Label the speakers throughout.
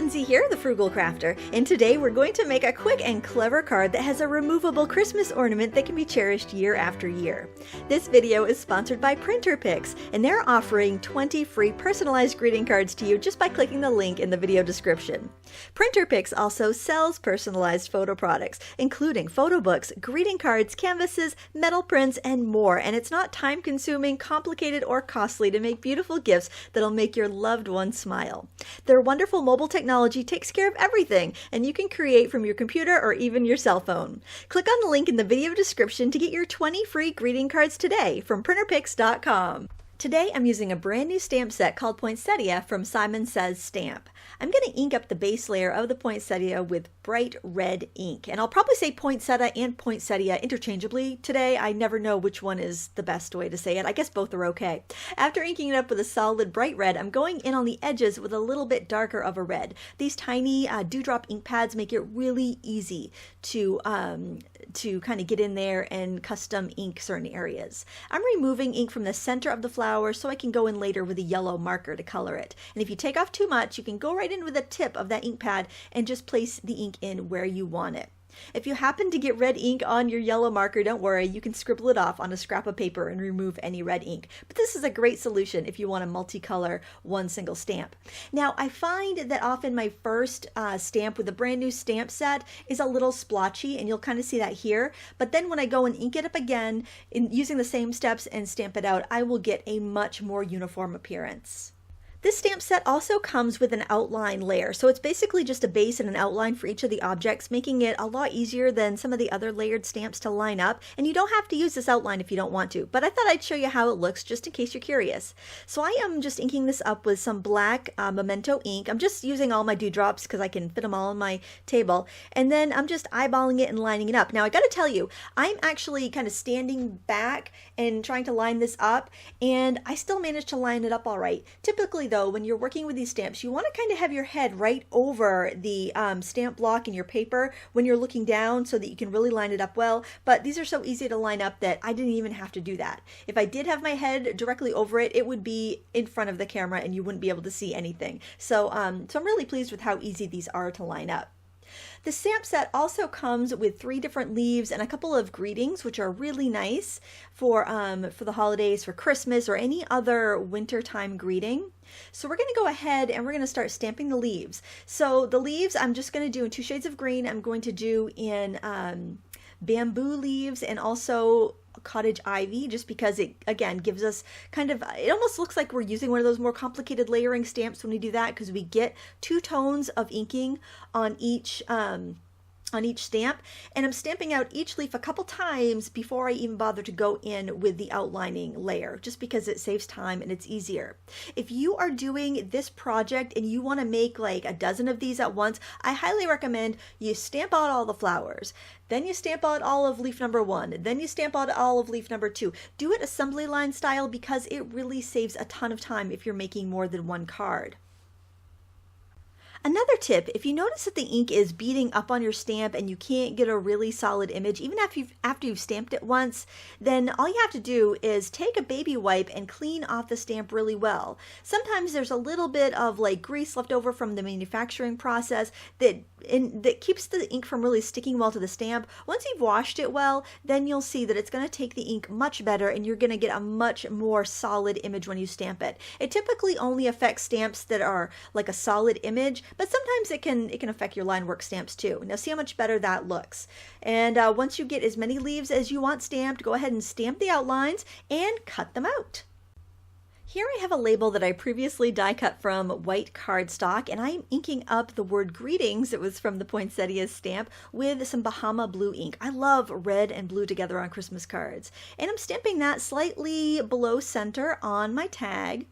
Speaker 1: Lindsay here, the Frugal Crafter, and today we're going to make a quick and clever card that has a removable Christmas ornament that can be cherished year after year. This video is sponsored by PrinterPix, and they're offering 20 free personalized greeting cards to you just by clicking the link in the video description. PrinterPix also sells personalized photo products, including photo books, greeting cards, canvases, metal prints, and more, and it's not time-consuming, complicated, or costly to make beautiful gifts that'll make your loved ones smile. Their wonderful mobile technology takes care of everything, and you can create from your computer or even your cell phone. Click on the link in the video description to get your 20 free greeting cards today from printerpix.com. Today I'm using a brand new stamp set called Poinsettia from Simon Says Stamp. I'm going to ink up the base layer of the poinsettia with bright red ink, and I'll probably say poinsettia and poinsettia interchangeably today. I never know which one is the best way to say it. I guess both are okay. After inking it up with a solid bright red, I'm going in on the edges with a little bit darker of a red. These tiny dewdrop ink pads make it really easy to kind of get in there and custom ink certain areas. I'm removing ink from the center of the flower so I can go in later with a yellow marker to color it. And if you take off too much, you can go right in with the tip of that ink pad and just place the ink in where you want it. If you happen to get red ink on your yellow marker, don't worry, you can scribble it off on a scrap of paper and remove any red ink. But this is a great solution if you want to multicolor one single stamp. Now, I find that often my first stamp with a brand new stamp set is a little splotchy, and you'll kind of see that here. But then when I go and ink it up again, using the same steps and stamp it out, I will get a much more uniform appearance. This stamp set also comes with an outline layer, so it's basically just a base and an outline for each of the objects, making it a lot easier than some of the other layered stamps to line up, and you don't have to use this outline if you don't want to, but I thought I'd show you how it looks just in case you're curious. So I am just inking this up with some black Memento ink. I'm just using all my dewdrops because I can fit them all on my table, and then I'm just eyeballing it and lining it up. Now I gotta tell you, I'm actually kind of standing back and trying to line this up, and I still managed to line it up all right. Typically though, when you're working with these stamps, you want to kind of have your head right over the stamp block in your paper when you're looking down so that you can really line it up well, but these are so easy to line up that I didn't even have to do that. If I did have my head directly over it, it would be in front of the camera and you wouldn't be able to see anything. So I'm really pleased with how easy these are to line up. The stamp set also comes with 3 different leaves and a couple of greetings, which are really nice for the holidays, for Christmas, or any other wintertime greeting. So we're going to go ahead and we're going to start stamping the leaves. So the leaves I'm just going to do in 2 shades of green. I'm going to do in bamboo leaves and also cottage ivy, just because it again gives us kind of, it almost looks like we're using one of those more complicated layering stamps when we do that, because we get 2 tones of inking on each stamp, and I'm stamping out each leaf a couple times before I even bother to go in with the outlining layer, just because it saves time and it's easier. If you are doing this project and you want to make like a dozen of these at once, I highly recommend you stamp out all the flowers, then you stamp out all of leaf number 1, then you stamp out all of leaf number 2. Do it assembly line style because it really saves a ton of time if you're making more than one card. Another tip, if you notice that the ink is beading up on your stamp and you can't get a really solid image, even after you've stamped it once, then all you have to do is take a baby wipe and clean off the stamp really well. Sometimes there's a little bit of like grease left over from the manufacturing process that keeps the ink from really sticking well to the stamp. Once you've washed it well, then you'll see that it's going to take the ink much better and you're going to get a much more solid image when you stamp it. It typically only affects stamps that are like a solid image, but sometimes it can affect your line work stamps too. Now see how much better that looks. And once you get as many leaves as you want stamped, go ahead and stamp the outlines and cut them out. Here I have a label that I previously die cut from white cardstock, and I'm inking up the word greetings, it was from the Poinsettia stamp, with some Bahama blue ink. I love red and blue together on Christmas cards. And I'm stamping that slightly below center on my tag.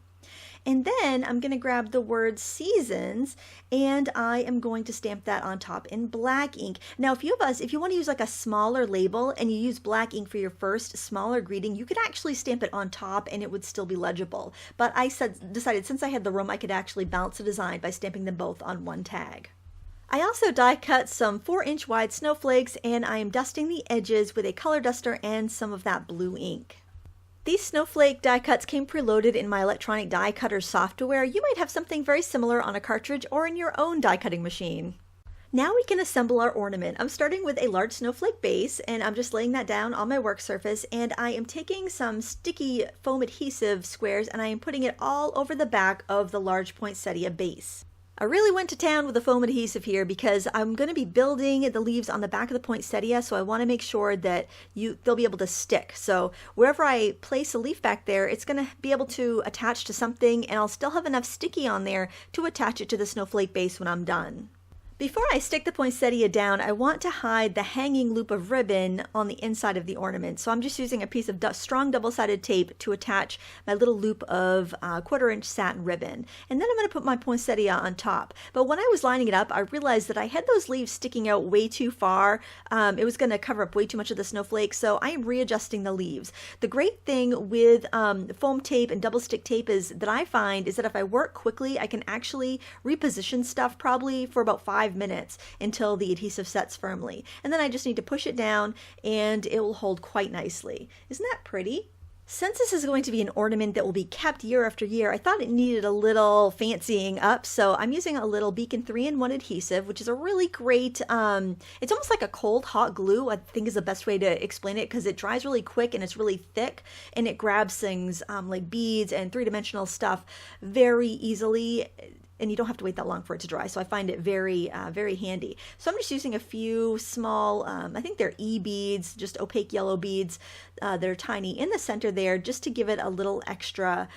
Speaker 1: And then I'm going to grab the word seasons and I am going to stamp that on top in black ink. Now if you want to use like a smaller label and you use black ink for your first smaller greeting, you could actually stamp it on top and it would still be legible. But I decided since I had the room, I could actually balance the design by stamping them both on one tag. I also die cut some 4-inch wide snowflakes and I am dusting the edges with a color duster and some of that blue ink. These snowflake die cuts came preloaded in my electronic die cutter software. You might have something very similar on a cartridge or in your own die cutting machine. Now we can assemble our ornament. I'm starting with a large snowflake base, and I'm just laying that down on my work surface, and I am taking some sticky foam adhesive squares and I am putting it all over the back of the large poinsettia base. I really went to town with the foam adhesive here because I'm going to be building the leaves on the back of the poinsettia, so I want to make sure that they'll be able to stick. So wherever I place a leaf back there, it's going to be able to attach to something, and I'll still have enough sticky on there to attach it to the snowflake base when I'm done. Before I stick the poinsettia down, I want to hide the hanging loop of ribbon on the inside of the ornament. So I'm just using a piece of strong double-sided tape to attach my little loop of 1/4-inch satin ribbon. And then I'm going to put my poinsettia on top. But when I was lining it up, I realized that I had those leaves sticking out way too far. It was going to cover up way too much of the snowflake, so I am readjusting the leaves. The great thing with foam tape and double stick tape is that I find is that if I work quickly, I can actually reposition stuff probably for about 5 minutes until the adhesive sets firmly. And then I just need to push it down and it will hold quite nicely. Isn't that pretty? Since this is going to be an ornament that will be kept year after year, I thought it needed a little fancying up, so I'm using a little Beacon 3-in-1 adhesive, which is a really great, it's almost like a cold hot glue, I think is the best way to explain it, because it dries really quick and it's really thick, and it grabs things like beads and three-dimensional stuff very easily. And you don't have to wait that long for it to dry, so I find it very, very handy. So I'm just using a few small, I think they're E-beads, just opaque yellow beads that are tiny in the center there, just to give it a little extra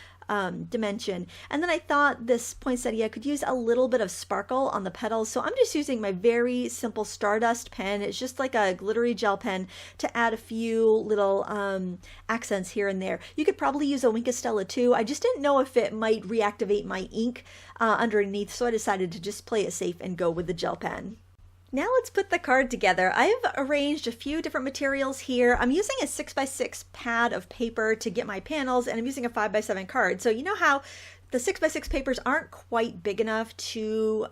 Speaker 1: dimension. And then I thought this poinsettia could use a little bit of sparkle on the petals, so I'm just using my very simple Stardust pen. It's just like a glittery gel pen to add a few little accents here and there. You could probably use a Wink of Stella too. I just didn't know if it might reactivate my ink underneath, so I decided to just play it safe and go with the gel pen. Now let's put the card together. I've arranged a few different materials here. I'm using a 6x6 pad of paper to get my panels, and I'm using a 5x7 card. So you know how the 6x6 papers aren't quite big enough to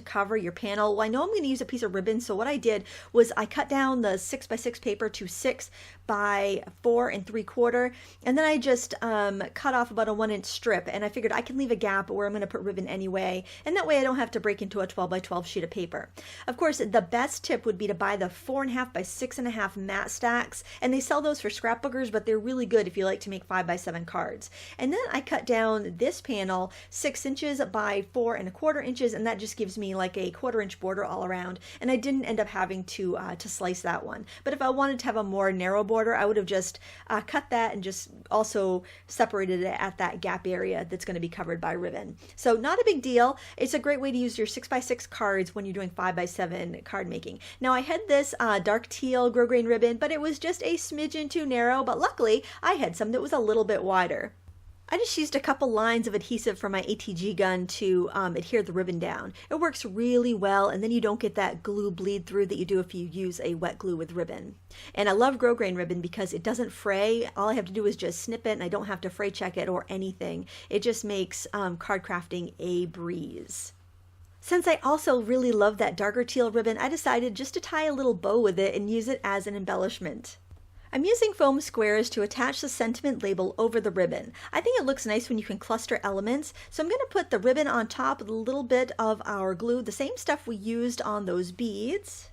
Speaker 1: cover your panel. Well, I know I'm going to use a piece of ribbon, so what I did was I cut down the 6x6 paper to 6 by 4 3/4, and then I just cut off about a 1-inch strip, and I figured I can leave a gap where I'm going to put ribbon anyway, and that way I don't have to break into a 12 by 12 sheet of paper. Of course, the best tip would be to buy the 4.5 by 6.5 matte stacks, and they sell those for scrapbookers, but they're really good if you like to make 5x7 cards. And then I cut down this panel 6 inches by 4 1/4 inches, and that just gives me like a 1/4-inch border all around, and I didn't end up having to slice that one. But if I wanted to have a more narrow border, I would have just cut that and just also separated it at that gap area that's going to be covered by ribbon. So not a big deal. It's a great way to use your 6x6 cards when you're doing 5x7 card making. Now I had this dark teal Grossgrain ribbon, but it was just a smidgen too narrow, but luckily I had some that was a little bit wider. I just used a couple lines of adhesive from my ATG gun to adhere the ribbon down. It works really well, and then you don't get that glue bleed through that you do if you use a wet glue with ribbon. And I love Grossgrain ribbon because it doesn't fray. All I have to do is just snip it, and I don't have to fray check it or anything. It just makes card crafting a breeze. Since I also really love that darker teal ribbon, I decided just to tie a little bow with it and use it as an embellishment. I'm using foam squares to attach the sentiment label over the ribbon. I think it looks nice when you can cluster elements, so I'm going to put the ribbon on top with a little bit of our glue, the same stuff we used on those beads.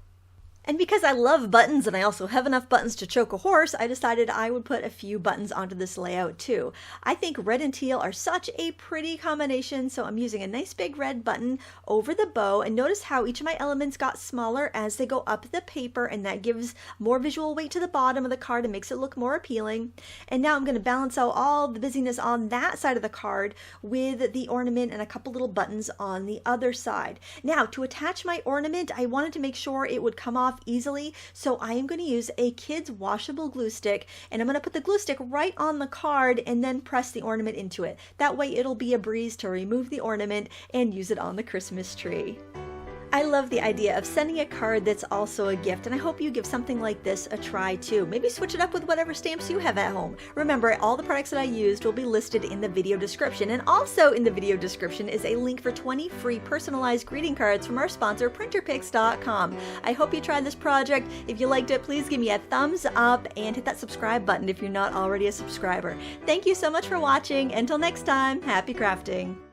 Speaker 1: And because I love buttons and I also have enough buttons to choke a horse, I decided I would put a few buttons onto this layout too. I think red and teal are such a pretty combination, so I'm using a nice big red button over the bow, and notice how each of my elements got smaller as they go up the paper, and that gives more visual weight to the bottom of the card and makes it look more appealing. And now I'm going to balance out all the busyness on that side of the card with the ornament and a couple little buttons on the other side. Now to attach my ornament, I wanted to make sure it would come off easily, so I am going to use a kid's washable glue stick, and I'm going to put the glue stick right on the card and then press the ornament into it. That way it'll be a breeze to remove the ornament and use it on the Christmas tree. I love the idea of sending a card that's also a gift, and I hope you give something like this a try too. Maybe switch it up with whatever stamps you have at home. Remember, all the products that I used will be listed in the video description, and also in the video description is a link for 20 free personalized greeting cards from our sponsor, printerpicks.com. I hope you tried this project. If you liked it, please give me a thumbs up and hit that subscribe button if you're not already a subscriber. Thank you so much for watching. Until next time, happy crafting!